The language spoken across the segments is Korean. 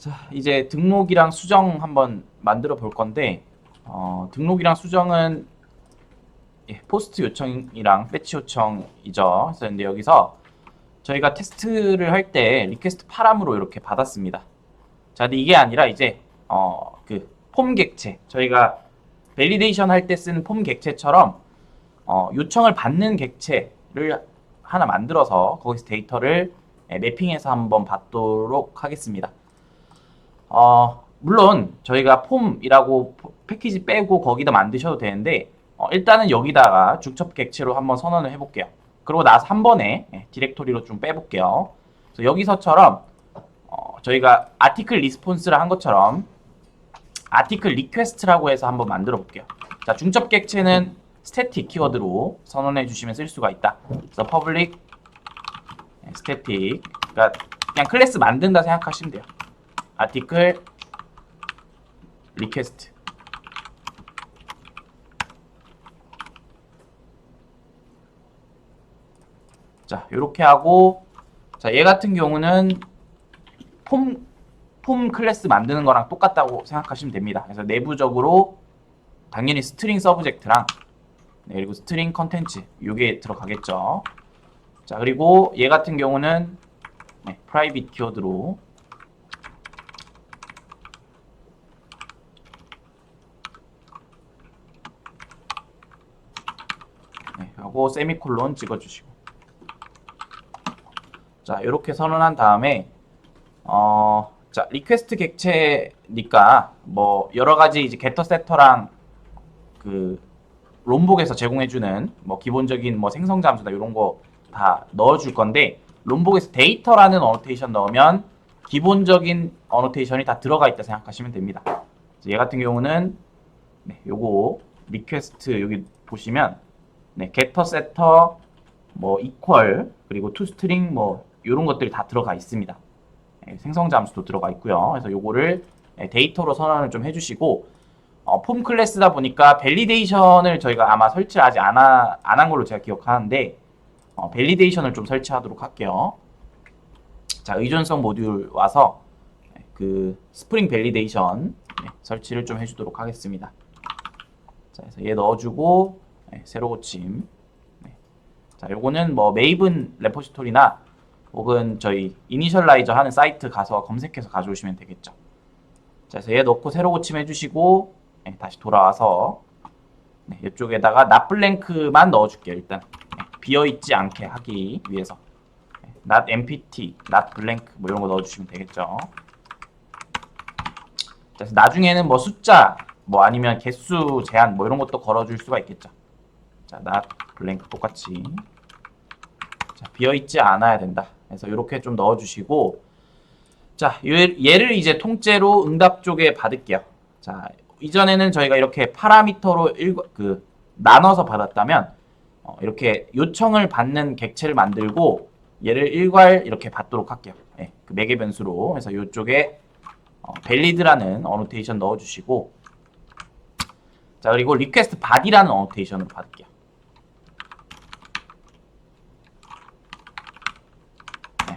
자, 이제 등록이랑 수정 한번 만들어 볼 건데, 등록이랑 수정은 포스트 요청이랑 배치 요청이죠. 그래서 근데 여기서 저희가 테스트를 할 때 리퀘스트 파람으로 이렇게 받았습니다. 자, 근데 이게 아니라 이제 그 폼 객체, 저희가 밸리데이션 할 때 쓴 폼 객체처럼 요청을 받는 객체를 하나 만들어서 거기서 데이터를 매핑해서 한번 받도록 하겠습니다. 물론 저희가 폼이라고 패키지 빼고 거기다 만드셔도 되는데 일단은 여기다가 중첩 객체로 한번 선언을 해볼게요. 그리고 나서 한 번에 디렉토리로 좀 빼볼게요. 그래서 여기서처럼 저희가 아티클 리스폰스를 한 것처럼 아티클 리퀘스트라고 해서 한번 만들어 볼게요. 자, 중첩 객체는 스태틱 키워드로 선언해 주시면 쓸 수가 있다. 그래서 public static, 그러니까 그냥 클래스 만든다 생각하시면 돼요. 아티클 리퀘스트. 자, 이렇게 하고, 자, 얘 같은 경우는 폼 클래스 만드는 거랑 똑같다고 생각하시면 됩니다. 그래서 내부적으로 당연히 스트링 서브젝트랑 그리고 스트링 컨텐츠 요게 들어가겠죠. 자, 그리고 얘 같은 경우는 프라이빗 키워드로 하고 세미콜론 찍어주시고, 자, 이렇게 선언한 다음에 자, 리퀘스트 객체니까 뭐 여러 가지 이제 게터 세터랑 그 롬복에서 제공해주는 뭐 기본적인 뭐 생성 잠수나 이런 거 다 넣어줄 건데, 롬복에서 데이터라는 어노테이션 넣으면 기본적인 어노테이션이 다 들어가 있다 생각하시면 됩니다. 얘 같은 경우는 요거 리퀘스트 여기 보시면 게터 세터 뭐 이퀄 그리고 투스트링 뭐 이런 것들이 다 들어가 있습니다. 생성 잠수도 들어가 있고요. 그래서 요거를 데이터로 선언을 좀 해주시고, 폼 클래스다 보니까 밸리데이션을 저희가 아마 설치를 아직 안 한 걸로 제가 기억하는데 밸리데이션을 좀 설치하도록 할게요. 자, 의존성 모듈 와서 그 스프링 밸리데이션 설치를 좀 해주도록 하겠습니다. 자, 그래서 얘 넣어주고 새로 고침. 자, 요거는 뭐 메이븐 레포지토리나 혹은 저희 이니셜라이저 하는 사이트 가서 검색해서 가져오시면 되겠죠. 자, 그래서 얘 넣고 새로 고침 해주시고 다시 돌아와서 이쪽에다가 낫블랭크만 넣어줄게요. 일단 비어있지 않게 하기 위해서 not empty, not blank 뭐 이런 거 넣어주시면 되겠죠. 자, 그래서 나중에는 뭐 숫자 뭐 아니면 개수 제한 뭐 이런 것도 걸어줄 수가 있겠죠. 자, not blank 똑같이. 자, 비어있지 않아야 된다. 그래서 이렇게 좀 넣어주시고, 자, 얘를 이제 통째로 응답 쪽에 받을게요. 자, 이전에는 저희가 이렇게 파라미터로 나눠서 받았다면 이렇게 요청을 받는 객체를 만들고 얘를 일괄 이렇게 받도록 할게요. 그 매개 변수로. 그래서 이쪽에 valid라는 어노테이션 넣어주시고, 자, 그리고 request body라는 어노테이션으로 받을게요.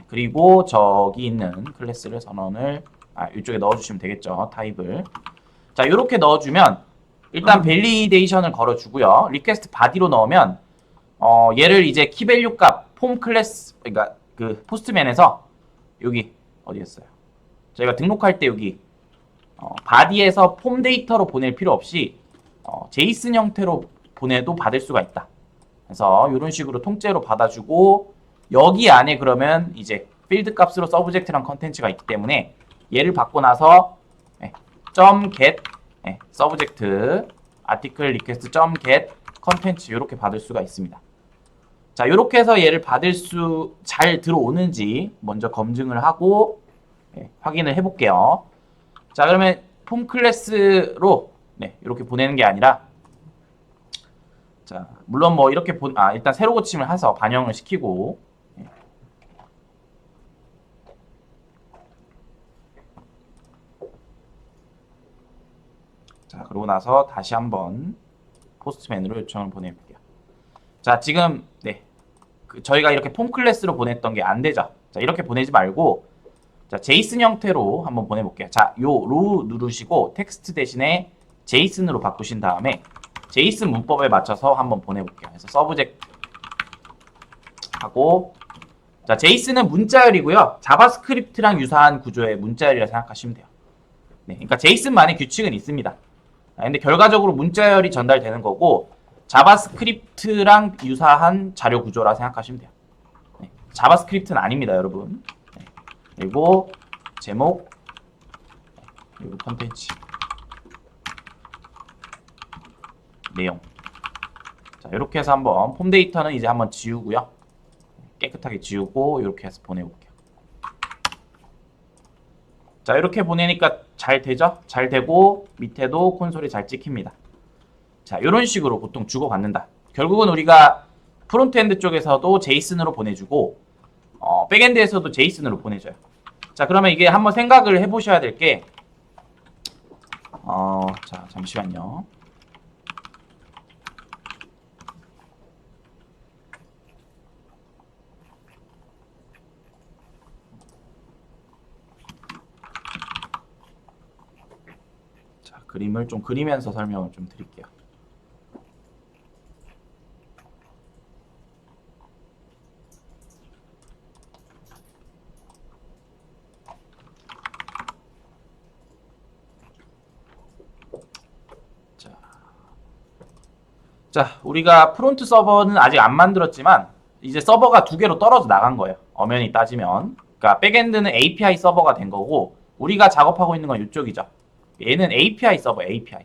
그리고 저기 있는 클래스를 선언을 이쪽에 넣어주시면 되겠죠. 타입을. 자, 이렇게 넣어주면 일단 밸리데이션을 걸어주고요. 리퀘스트 바디로 넣으면 얘를 이제 키밸류 값 폼 클래스, 그러니까 그 포스트맨에서 여기 어디였어요? 저희가 등록할 때 여기 바디에서 폼 데이터로 보낼 필요 없이 제이슨 형태로 보내도 받을 수가 있다. 그래서 이런 식으로 통째로 받아주고, 여기 안에 그러면 이제 필드 값으로 서브젝트랑 컨텐츠가 있기 때문에 얘를 받고 나서 .get 서브젝트 아티클 리퀘스트 .get 컨텐츠 이렇게 받을 수가 있습니다. 자, 이렇게 해서 얘를 받을 수 잘 들어오는지 먼저 검증을 하고 확인을 해볼게요. 자, 그러면 폼 클래스로 이렇게 보내는 게 아니라, 자, 물론 뭐 이렇게 일단 새로 고침을 해서 반영을 시키고, 자, 그러고 나서 다시 한번 포스트맨으로 요청을 보내볼게요. 자, 지금 저희가 이렇게 폼 클래스로 보냈던 게 안 되죠. 자, 이렇게 보내지 말고, 자, 제이슨 형태로 한번 보내볼게요. 자, 요 로 누르시고 텍스트 대신에 제이슨으로 바꾸신 다음에 제이슨 문법에 맞춰서 한번 보내볼게요. 그래서 서브젝트 하고, 자, 제이슨은 문자열이고요. 자바스크립트랑 유사한 구조의 문자열이라 생각하시면 돼요. 네, 그러니까 제이슨만의 규칙은 있습니다. 근데 결과적으로 문자열이 전달되는 거고 자바스크립트랑 유사한 자료 구조라 생각하시면 돼요. 네, 자바스크립트는 아닙니다, 여러분. 네, 그리고 제목, 그리고 컨텐츠, 내용. 자, 이렇게 해서 한번 폼 데이터는 이제 한번 지우고요. 깨끗하게 지우고 이렇게 해서 보내볼게요. 자, 이렇게 보내니까 잘 되죠? 잘 되고 밑에도 콘솔이 잘 찍힙니다. 자, 이런 식으로 보통 주고받는다. 결국은 우리가 프론트엔드 쪽에서도 제이슨으로 보내주고 백엔드에서도 제이슨으로 보내줘요. 자, 그러면 이게 한번 생각을 해보셔야 될 게 자, 잠시만요. 그림을 좀 그리면서 설명을 좀 드릴게요. 자, 우리가 프론트 서버는 아직 안 만들었지만 이제 서버가 두 개로 떨어져 나간 거예요. 엄연히 따지면. 그러니까 백엔드는 API 서버가 된 거고 우리가 작업하고 있는 건 이쪽이죠. 얘는 API 서버, API.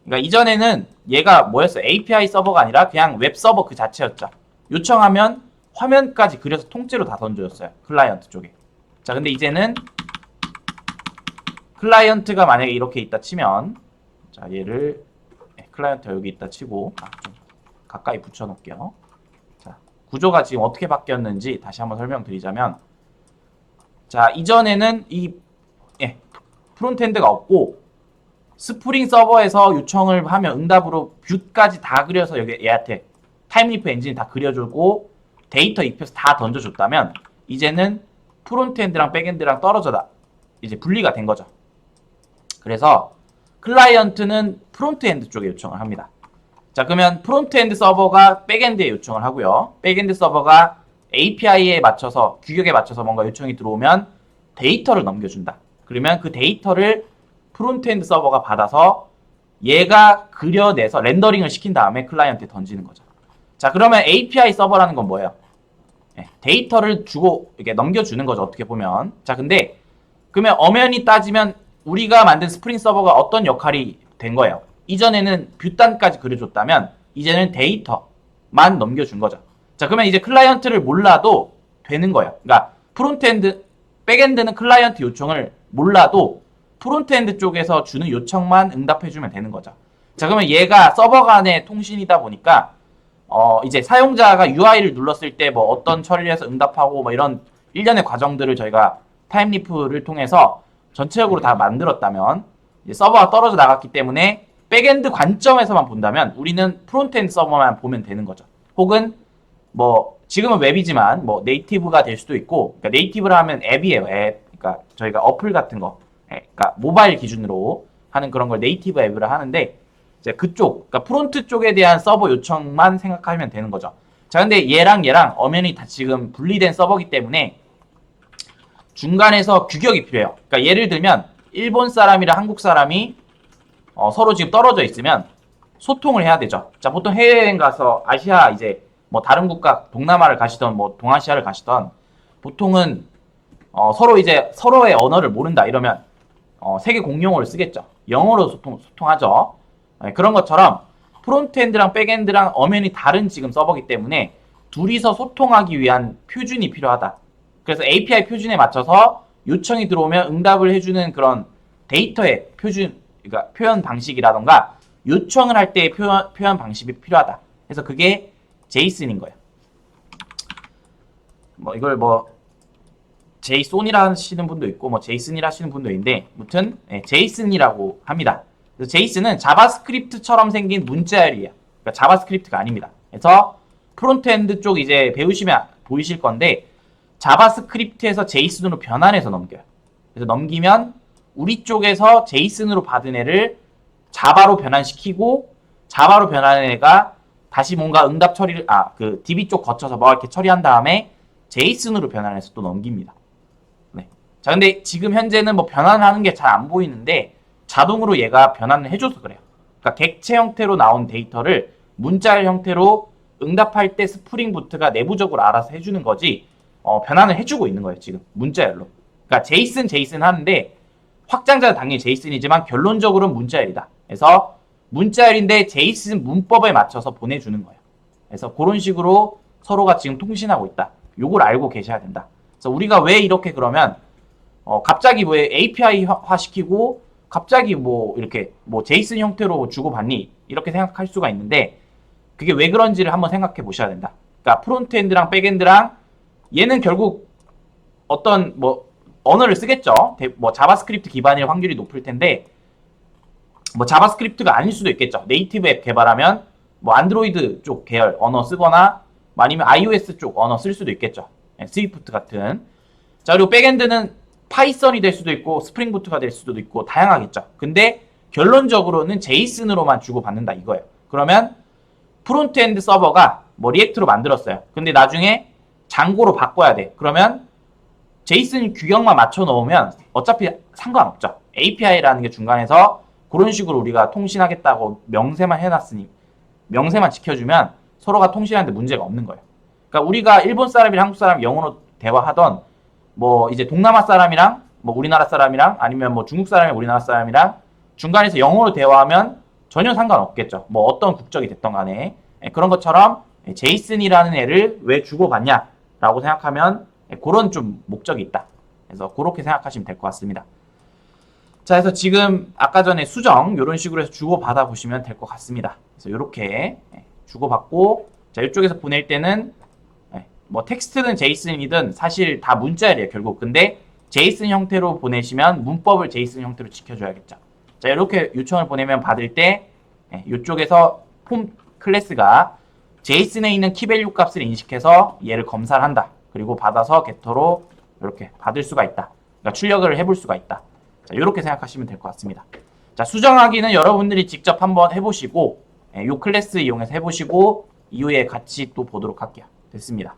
그러니까 이전에는 얘가 뭐였어요? API 서버가 아니라 그냥 웹 서버 그 자체였죠. 요청하면 화면까지 그려서 통째로 다 던져줬어요. 클라이언트 쪽에. 자, 근데 이제는 클라이언트가 만약에 이렇게 있다 치면, 자, 얘를 클라이언트 여기 있다 치고 좀 가까이 붙여 놓을게요. 자, 구조가 지금 어떻게 바뀌었는지 다시 한번 설명드리자면, 자, 이전에는 이 프론트엔드가 없고 스프링 서버에서 요청을 하면 응답으로 뷰까지 다 그려서 여기 얘한테 타임리프 엔진이 다 그려주고 데이터 입혀서 다 던져줬다면 이제는 프론트엔드랑 백엔드랑 떨어져다 이제 분리가 된 거죠. 그래서 클라이언트는 프론트엔드 쪽에 요청을 합니다. 자, 그러면 프론트엔드 서버가 백엔드에 요청을 하고요. 백엔드 서버가 API에 맞춰서 규격에 맞춰서 뭔가 요청이 들어오면 데이터를 넘겨준다. 그러면 그 데이터를 프론트엔드 서버가 받아서 얘가 그려내서 렌더링을 시킨 다음에 클라이언트에 던지는 거죠. 자, 그러면 API 서버라는 건 뭐예요? 데이터를 주고 이렇게 넘겨주는 거죠, 어떻게 보면. 자, 근데 그러면 엄연히 따지면 우리가 만든 스프링 서버가 어떤 역할이 된 거예요? 이전에는 뷰단까지 그려줬다면 이제는 데이터만 넘겨준 거죠. 자, 그러면 이제 클라이언트를 몰라도 되는 거예요. 그러니까 프론트엔드, 백엔드는 클라이언트 요청을 몰라도 프론트엔드 쪽에서 주는 요청만 응답해주면 되는 거죠. 자, 그러면 얘가 서버 간의 통신이다 보니까 이제 사용자가 UI를 눌렀을 때 뭐 어떤 처리를 해서 응답하고 뭐 이런 일련의 과정들을 저희가 타임리프를 통해서 전체적으로 다 만들었다면 이제 서버가 떨어져 나갔기 때문에 백엔드 관점에서만 본다면 우리는 프론트엔드 서버만 보면 되는 거죠. 혹은 뭐 지금은 웹이지만 뭐 네이티브가 될 수도 있고, 그러니까 네이티브라 하면 앱이에요. 앱. 그러니까 저희가 어플 같은 거, 그러니까 모바일 기준으로 하는 그런 걸 네이티브 앱이라 하는데 이제 그쪽, 그러니까 프론트 쪽에 대한 서버 요청만 생각하면 되는 거죠. 자, 근데 얘랑 엄연히 다 지금 분리된 서버이기 때문에 중간에서 규격이 필요해요. 그러니까 예를 들면 일본 사람이랑 한국 사람이 서로 지금 떨어져 있으면 소통을 해야 되죠. 자, 보통 해외여행 가서 아시아 이제 뭐 다른 국가 동남아를 가시던 뭐 동아시아를 가시던 보통은 서로 이제 서로의 언어를 모른다 이러면 세계 공용어를 쓰겠죠. 영어로 소통하죠. 그런 것처럼 프론트엔드랑 백엔드랑 엄연히 다른 지금 서버이기 때문에 둘이서 소통하기 위한 표준이 필요하다. 그래서 API 표준에 맞춰서 요청이 들어오면 응답을 해주는 그런 데이터의 표준, 그러니까 표현 방식이라던가 요청을 할 때의 표현 방식이 필요하다. 그래서 그게 제이슨인 거예요. 뭐 이걸 뭐 제이손이라 하시는 분도 있고 뭐 제이슨이라 하시는 분도 있는데 무튼 제이슨이라고 합니다. 그래서 제이슨은 자바스크립트처럼 생긴 문자열이에요. 그러니까 자바스크립트가 아닙니다. 그래서 프론트엔드 쪽 이제 배우시면 보이실 건데 자바스크립트에서 제이슨으로 변환해서 넘겨요. 그래서 넘기면 우리 쪽에서 제이슨으로 받은 애를 자바로 변환시키고 자바로 변환한 애가 다시 뭔가 응답 처리를 그 DB 쪽 거쳐서 뭐 이렇게 처리한 다음에 제이슨으로 변환해서 또 넘깁니다. 네. 자, 근데 지금 현재는 뭐 변환하는 게 잘 안 보이는데 자동으로 얘가 변환을 해줘서 그래요. 그러니까 객체 형태로 나온 데이터를 문자열 형태로 응답할 때 스프링 부트가 내부적으로 알아서 해주는 거지 변환을 해주고 있는 거예요. 지금 문자열로. 그러니까 제이슨 하는데 확장자는 당연히 제이슨이지만 결론적으로는 문자열이다. 그래서 문자열인데 제이슨 문법에 맞춰서 보내주는 거예요. 그래서 그런 식으로 서로가 지금 통신하고 있다. 요걸 알고 계셔야 된다. 그래서 우리가 왜 이렇게 그러면 갑자기 왜 API화 시키고 갑자기 뭐 이렇게 뭐 제이슨 형태로 주고받니? 이렇게 생각할 수가 있는데 그게 왜 그런지를 한번 생각해 보셔야 된다. 그러니까 프론트엔드랑 백엔드랑 얘는 결국 어떤 뭐 언어를 쓰겠죠. 뭐 자바스크립트 기반일 확률이 높을 텐데 뭐 자바스크립트가 아닐 수도 있겠죠. 네이티브 앱 개발하면 뭐 안드로이드 쪽 계열 언어 쓰거나 아니면 iOS 쪽 언어 쓸 수도 있겠죠. 스위프트 같은. 자, 그리고 백엔드는 파이썬이 될 수도 있고 스프링 부트가 될 수도 있고 다양하겠죠. 근데 결론적으로는 제이슨으로만 주고받는다 이거예요. 그러면 프론트엔드 서버가 뭐 리액트로 만들었어요. 근데 나중에 장고로 바꿔야 돼. 그러면 제이슨 규격만 맞춰 놓으면 어차피 상관없죠. API라는 게 중간에서 그런 식으로 우리가 통신하겠다고 명세만 해놨으니 명세만 지켜주면 서로가 통신하는데 문제가 없는 거예요. 그러니까 우리가 일본 사람이랑 한국 사람 영어로 대화하던 뭐 이제 동남아 사람이랑 뭐 우리나라 사람이랑 아니면 뭐 중국 사람이랑 우리나라 사람이랑 중간에서 영어로 대화하면 전혀 상관없겠죠. 뭐 어떤 국적이 됐던 간에 그런 것처럼 제이슨이라는 애를 왜 주고받냐라고 생각하면 그런 좀 목적이 있다. 그래서 그렇게 생각하시면 될 것 같습니다. 자, 그래서 지금 아까 전에 수정 이런 식으로 해서 주고받아 보시면 될 것 같습니다. 그래서 이렇게 주고받고 자 이쪽에서 보낼 때는 뭐 텍스트든 제이슨이든 사실 다 문자열이에요 결국. 근데 제이슨 형태로 보내시면 문법을 제이슨 형태로 지켜줘야겠죠. 자 이렇게 요청을 보내면 받을 때 이쪽에서 폼 클래스가 제이슨에 있는 키밸류 값을 인식해서 얘를 검사를 한다. 그리고 받아서 게터로 이렇게 받을 수가 있다. 그러니까 출력을 해볼 수가 있다. 자 이렇게 생각하시면 될 것 같습니다. 자 수정하기는 여러분들이 직접 한번 해보시고 이 클래스 이용해서 해보시고 이후에 같이 또 보도록 할게요. 됐습니다.